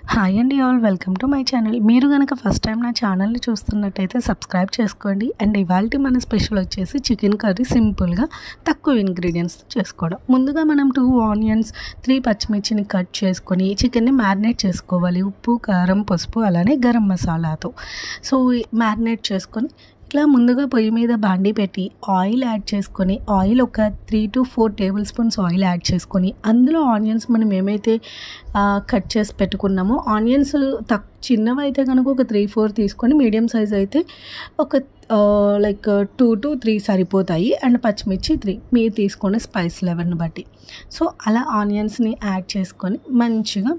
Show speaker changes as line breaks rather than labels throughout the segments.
Hi అండి all, welcome to my channel. మీరు కనుక ఫస్ట్ టైం నా ఛానల్ని చూస్తున్నట్టయితే సబ్స్క్రైబ్ చేసుకోండి. అండ్ ఇవాళ మన స్పెషల్ వచ్చేసి చికెన్ కర్రీ సింపుల్గా తక్కువ ఇంగ్రీడియంట్స్తో చేసుకోవడం. ముందుగా మనం 2 ఆనియన్స్ 3 పచ్చిమిర్చిని కట్ చేసుకొని చికెన్ని మ్యారినేట్ చేసుకోవాలి. ఉప్పు, కారం, పసుపు అలానే గరం మసాలాతో. సో మ్యారినేట్ చేసుకొని ఇట్లా ముందుగా పొయ్యి మీద బాండీ పెట్టి ఆయిల్ యాడ్ చేసుకొని, ఆయిల్ ఒక 3 to 4 table spoons oil add చేసుకొని అందులో ఆనియన్స్ మనం ఏమైతే కట్ చేసి పెట్టుకున్నామో, ఆనియన్స్ చిన్నవి అయితే కనుక ఒక 3-4 తీసుకొని, మీడియం సైజ్ అయితే ఒక 2 to 3 సరిపోతాయి. అండ్ పచ్చిమిర్చి 3 మీరు తీసుకునే స్పైస్ లెవెల్ని బట్టి. సో అలా ఆనియన్స్ని యాడ్ చేసుకొని మంచిగా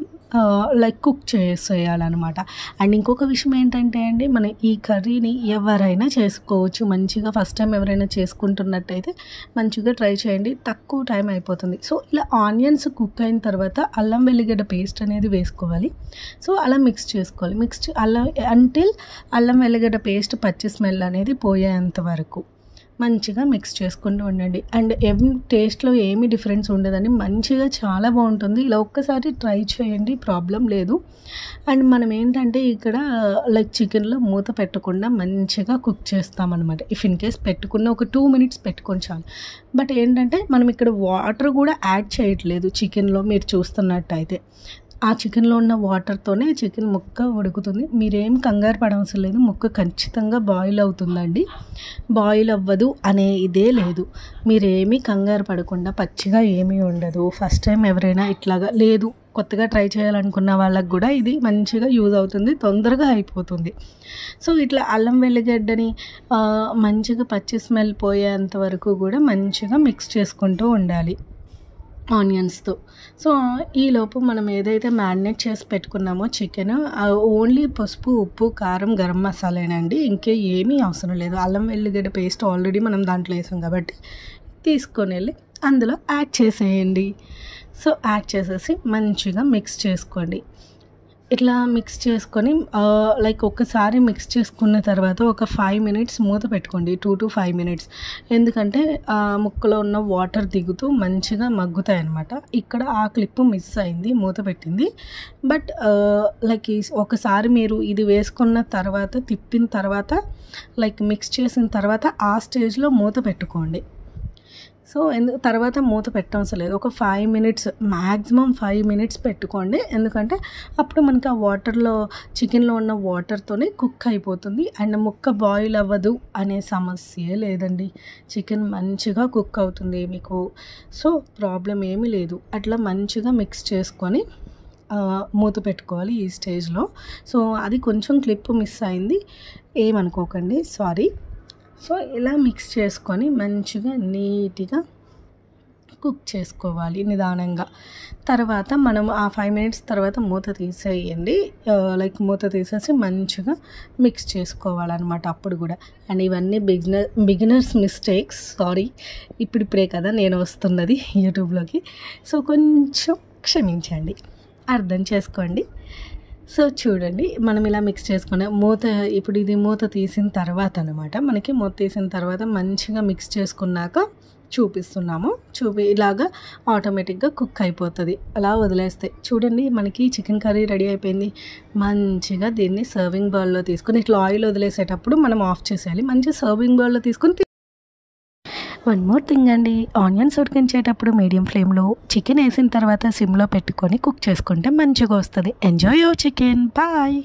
కుక్ చేసేయాలన్నమాట. అండ్ ఇంకొక విషయం ఏంటంటే అండి, మన ఈ కర్రీని ఎవరైనా చేసుకోవచ్చు. మంచిగా ఫస్ట్ టైం ఎవరైనా చేసుకుంటున్నట్టయితే మంచిగా ట్రై చేయండి, తక్కువ టైం అయిపోతుంది. సో ఇలా ఆనియన్స్ కుక్ అయిన తర్వాత అల్లం వెల్లిగడ్డ పేస్ట్ అనేది వేసుకోవాలి. సో అలా మిక్స్ చేసుకోవాలి. అల్లం వెల్లిగడ్డ పేస్ట్ పచ్చి స్మెల్ అనేది పోయేంత వరకు మంచిగా మిక్స్ చేసుకుంటూ ఉండండి. అండ్ టేస్ట్లో ఏమీ డిఫరెన్స్ ఉండదని, మంచిగా చాలా బాగుంటుంది. ఇలా ఒక్కసారి ట్రై చేయండి, ప్రాబ్లం లేదు. అండ్ మనం ఏంటంటే ఇక్కడ చికెన్లో మూత పెట్టకుండా మంచిగా కుక్ చేస్తామన్నమాట. ఇఫ్ ఇన్ కేస్ పెట్టుకున్న ఒక 2 minutes పెట్టుకొని చాలు. బట్ ఏంటంటే మనం ఇక్కడ వాటర్ కూడా యాడ్ చేయట్లేదు చికెన్లో. మీరు చూస్తున్నట్టయితే ఆ చికెన్లో ఉన్న వాటర్తోనే చికెన్ ముక్క ఉడుకుతుంది. మీరేం కంగారు పడవసరం లేదు, ముక్క ఖచ్చితంగా బాయిల్ అవుతుందండి. బాయిల్ అవ్వదు అనే ఇదే లేదు. మీరేమీ కంగారు పడకుండా పచ్చిగా ఏమీ ఉండదు. ఫస్ట్ టైం ఎవరైనా ఇట్లాగా లేదు, కొత్తగా ట్రై చేయాలనుకున్న వాళ్ళకి కూడా ఇది మంచిగా యూజ్ అవుతుంది, తొందరగా అయిపోతుంది. సో ఇట్లా అల్లం వెల్లిగడ్డని మంచిగా పచ్చి స్మెల్ పోయేంత వరకు కూడా మంచిగా మిక్స్ చేసుకుంటూ ఉండాలి ఆనియన్స్తో. సో ఈలోపు మనం ఏదైతే మ్యారినేట్ చేసి పెట్టుకున్నామో చికెన్, ఓన్లీ పసుపు, ఉప్పు, కారం, గరం మసాలానండి, ఇంకే ఏమీ అవసరం లేదు. అల్లం వెల్లిగడ్డ పేస్ట్ ఆల్రెడీ మనం దాంట్లో వేసాం కాబట్టి తీసుకొని వెళ్ళి అందులో యాడ్ చేసేయండి. సో యాడ్ చేసేసి మంచిగా మిక్స్ చేసుకోండి. ఇట్లా మిక్స్ చేసుకొని ఒక్కసారి మిక్స్ చేసుకున్న తర్వాత ఒక 5 minutes మూత పెట్టుకోండి. 2 to 5 minutes. ఎందుకంటే ముక్కలో ఉన్న వాటర్ దిగుతూ మంచిగా మగ్గుతాయి అన్నమాట. ఇక్కడ ఆ క్లిప్ మిస్ అయింది, మూత పెట్టింది. బట్ ఒకసారి మీరు ఇది వేసుకున్న తర్వాత, తిప్పిన తర్వాత, మిక్స్ చేసిన తర్వాత ఆ స్టేజ్లో మూత పెట్టుకోండి. సో తర్వాత మూత పెట్టవసరం లేదు. ఒక 5 minutes, మ్యాక్సిమం 5 minutes పెట్టుకోండి. ఎందుకంటే అప్పుడు మనకి ఆ వాటర్లో, చికెన్లో ఉన్న వాటర్తోనే కుక్ అయిపోతుంది. అండ్ ముక్క బాయిల్ అవ్వదు అనే సమస్యే లేదండి. చికెన్ మంచిగా కుక్ అవుతుంది మీకు. సో ప్రాబ్లం ఏమీ లేదు. అట్లా మంచిగా మిక్స్ చేసుకొని మూత పెట్టుకోవాలి ఈ స్టేజ్లో. సో అది కొంచెం క్లిప్ మిస్ అయింది, ఏమనుకోకండి, సారీ. సో ఇలా మిక్స్ చేసుకొని మంచిగా నీట్గా కుక్ చేసుకోవాలి నిదానంగా. తర్వాత మనం ఆ 5 minutes తర్వాత మూత తీసేయండి. మూత తీసేసి మంచిగా మిక్స్ చేసుకోవాలన్నమాట అప్పుడు కూడా. అండ్ ఇవన్నీ బిగినర్స్ మిస్టేక్స్, సారీ. ఇప్పుడిప్పుడే కదా నేను వస్తున్నది యూట్యూబ్లోకి. సో కొంచెం క్షమించండి, అర్థం చేసుకోండి. సో చూడండి, మనం ఇలా మిక్స్ చేసుకుని ఇప్పుడు ఇది మూత తీసిన తర్వాత అనమాట. మనకి మూత తీసిన తర్వాత మంచిగా మిక్స్ చేసుకున్నాక చూపిస్తున్నాము. ఇలాగా ఆటోమేటిక్గా కుక్ అయిపోతుంది. అలా వదిలేస్తే చూడండి, మనకి చికెన్ కర్రీ రెడీ అయిపోయింది. మంచిగా దీన్ని సర్వింగ్ బౌల్లో తీసుకొని, ఇట్లా ఆయిల్ వదిలేసేటప్పుడు మనం ఆఫ్ చేసేయాలి. మంచిగా సర్వింగ్ బౌల్లో తీసుకొని. వన్ మోర్ థింగ్ అండి, ఆనియన్స్ ఉడికించేటప్పుడు మీడియం ఫ్లేమ్లో, చికెన్ వేసిన తర్వాత సిమ్లో పెట్టుకొని కుక్ చేసుకుంటే మంచిగా వస్తుంది. Enjoy your chicken. బాయ్.